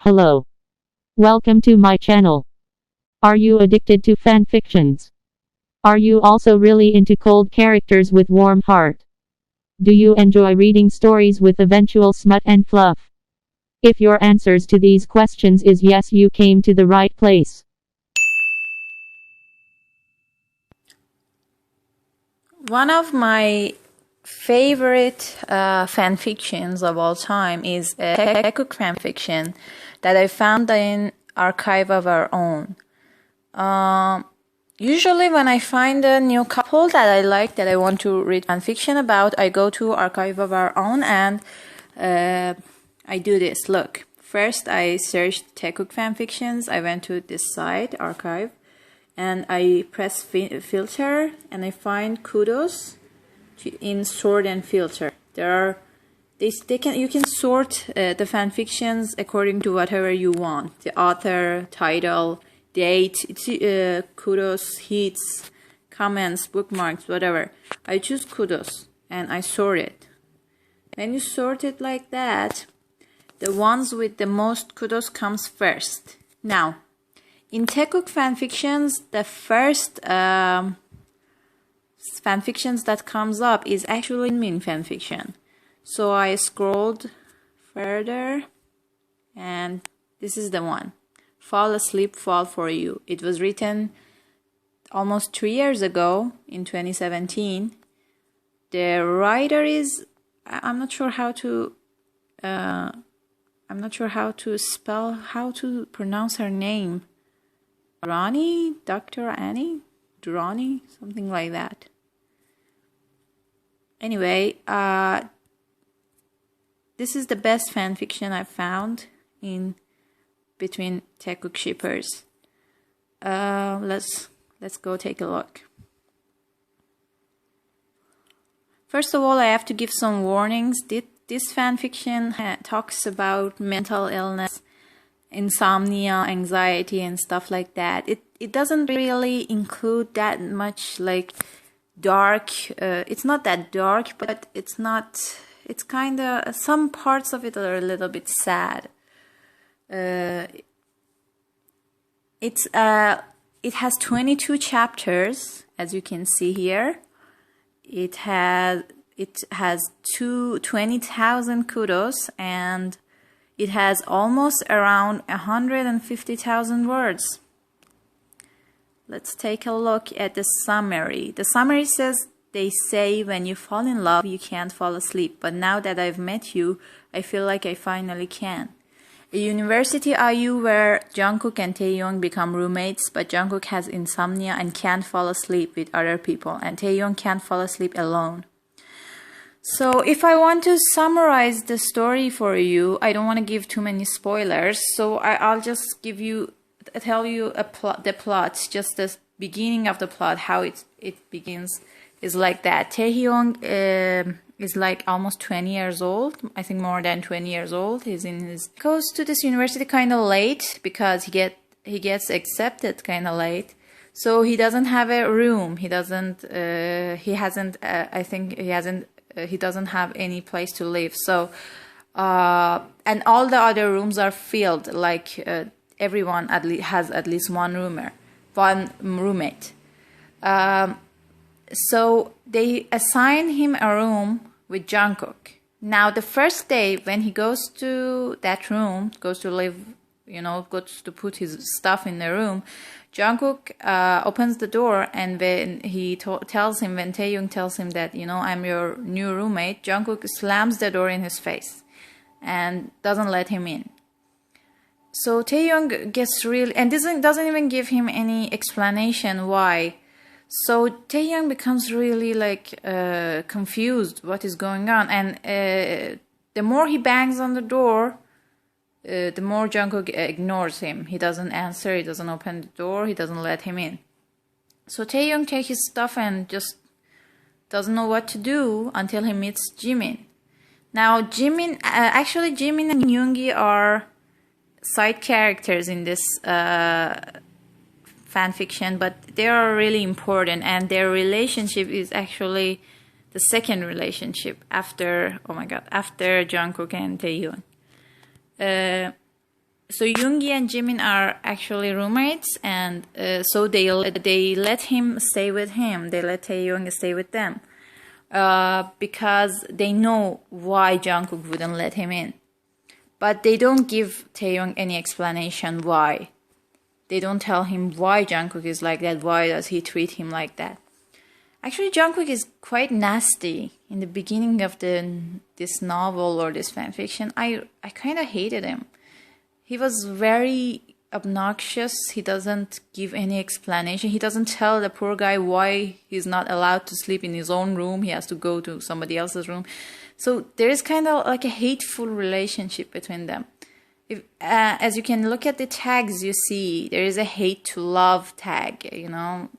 Hello. Welcome to my channel. Are you addicted to fan fictions? Are you also really into cold characters with warm heart? Do you enjoy reading stories with eventual smut and fluff? If your answers to these questions is yes, you came to the right place. One of my favorite fanfictions of all time is a Taekook fanfiction that I found in Archive of Our Own. Usually when I find a new couple that I like, that I want to read fanfiction about, I go to Archive of Our Own and I do this. Look, first I searched Taekook fanfictions. I went to this site, Archive, and I press filter and I find kudos in sort and filter. There are you can sort the fanfictions according to whatever you want: the author, title, date, kudos, hits, comments, bookmarks, whatever. I choose kudos and I sort it. When you sort it like that, the ones with the most kudos comes first. Now, in Taekook fanfictions, the first fanfictions that comes up is actually Min fanfiction. So I scrolled further and this is the one. Fall Asleep, Fall For You. It was written almost 3 years ago in 2017. The writer is, I'm not sure how to pronounce her name. Ronnie, Dr. Annie, Durrani, something like that. Anyway, this is the best fanfiction I've found in between Taekook shippers. Let's go take a look. First of all, I have to give some warnings. This fanfiction talks about mental illness, insomnia, anxiety, and stuff like that. It doesn't really include that much like dark. It's not that dark, but it's kind of, some parts of it are a little bit sad. It has 22 chapters, as you can see here. It has 20,000 kudos, and it has almost around 150,000 words. Let's take a look at the summary. The summary says, "They say when you fall in love, you can't fall asleep. But now that I've met you, I feel like I finally can." A university IU where Jungkook and Taehyung become roommates, but Jungkook has insomnia and can't fall asleep with other people, and Taehyung can't fall asleep alone. So if I want to summarize the story for you, I don't want to give too many spoilers, so I'll just tell you the plot, just the beginning of the plot, how it begins is like that. Taehyung is like almost 20 years old, I think more than 20 years old. Goes to this university kind of late because he gets accepted kind of late. So he doesn't have a room. He doesn't have any place to live. So and all the other rooms are filled, like everyone has at least one roommate. So they assign him a room with Jungkook. Now the first day when he goes to that room, goes to live, goes to put his stuff in the room, Jungkook opens the door, and when Taehyung tells him that, I'm your new roommate, Jungkook slams the door in his face and doesn't let him in. So Taehyung gets really, and doesn't even give him any explanation why. So Taehyung becomes really confused what is going on, and the more he bangs on the door, the more Jungkook ignores him. He doesn't answer, he doesn't open the door, he doesn't let him in. So Taehyung takes his stuff and just doesn't know what to do until he meets Jimin. Now Jimin and Yoongi are side characters in this fanfiction, but they are really important, and their relationship is actually the second relationship after Jungkook and Taehyung. So Yoongi and Jimin are actually roommates, and so they let him stay with him. They let Taehyung stay with them because they know why Jungkook wouldn't let him in. But they don't give Taehyung any explanation why. They don't tell him why Jungkook is like that. Why does he treat him like that? Actually, Jungkook is quite nasty. In the beginning of this novel or this fanfiction, I kind of hated him. He was very obnoxious. He doesn't give any explanation. He doesn't tell the poor guy why he's not allowed to sleep in his own room. He has to go to somebody else's room. So there is kind of like a hateful relationship between them. As you can look at the tags you see, there is a hate to love tag, you know.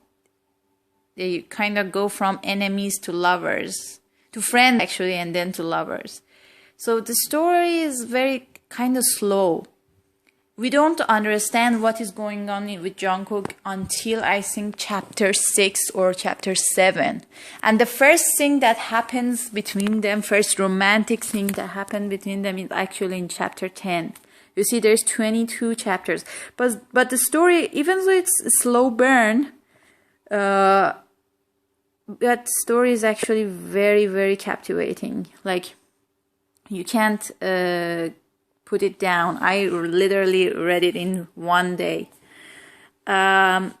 They kind of go from enemies to lovers, to friends actually, and then to lovers. So the story is very kind of slow. We don't understand what is going on with Jungkook until I think chapter 6 or chapter 7. And the first thing that happens between them, first romantic thing that happened between them is actually in chapter 10. You see, there's 22 chapters. But the story, even though it's a slow burn, that story is actually very, very captivating. Like, you can't put it down. I literally read it in one day. Some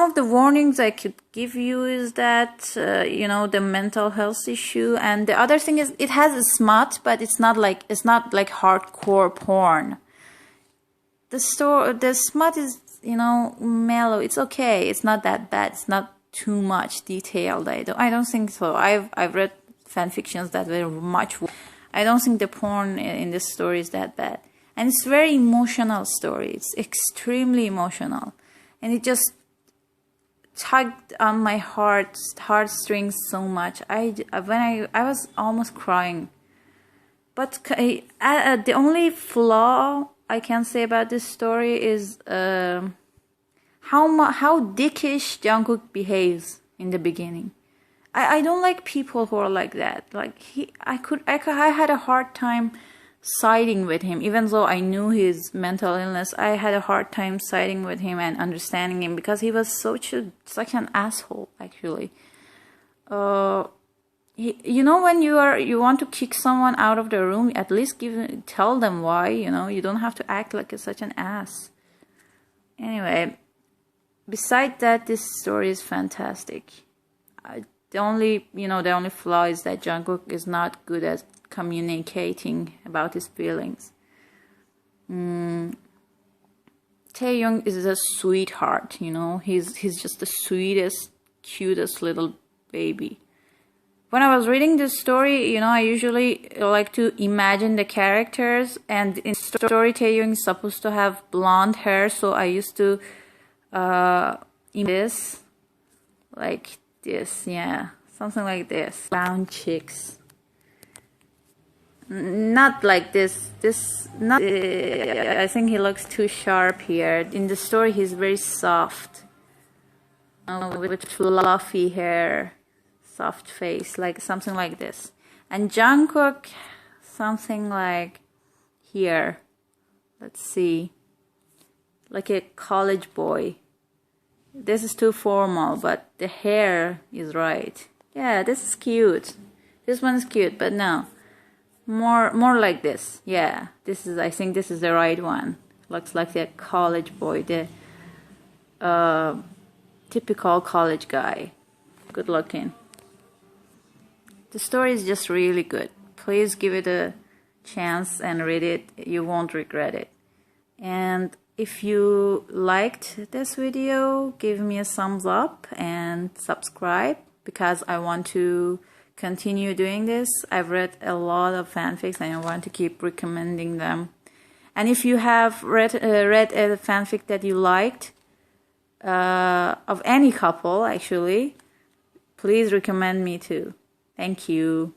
of the warnings I could give you is that, you know, the mental health issue. And the other thing is it has a smut, but it's not like hardcore porn. The smut is, you know, mellow. It's okay. It's not that bad. It's not too much detailed. I don't think so. I've read fan fictions that were much. I don't think the porn in this story is that bad. And it's a very emotional story. It's extremely emotional. And it just tugged on my heartstrings so much. I was almost crying. But the only flaw I can say about this story is how dickish Jungkook behaves in the beginning. I don't like people who are like that. Like I had a hard time siding with him, even though I knew his mental illness. I had a hard time siding with him and understanding him because he was such an asshole. Actually, you know, when you want to kick someone out of the room, at least tell them why. You know, you don't have to act like such an ass. Anyway, beside that, this story is fantastic. The only flaw is that Jungkook is not good at communicating about his feelings. Taehyung is a sweetheart, you know. He's just the sweetest, cutest little baby. When I was reading this story, you know, I usually like to imagine the characters, and in the story Taehyung is supposed to have blonde hair, so I used to this like this, yeah, something like this. Round cheeks. Not like this. Not. I think he looks too sharp here. In the story, he's very soft, with fluffy hair, soft face, like something like this. And Jungkook, something like here. Let's see, like a college boy. This is too formal, but the hair is right. Yeah, this is cute. This one is cute, but no. More like this. Yeah, I think this is the right one. Looks like a college boy, the typical college guy. Good looking. The story is just really good. Please give it a chance and read it. You won't regret it. And if you liked this video, give me a thumbs up and subscribe, because I want to continue doing this. I've read a lot of fanfics and I want to keep recommending them. And if you have read a fanfic that you liked, of any couple actually, please recommend me too. Thank you.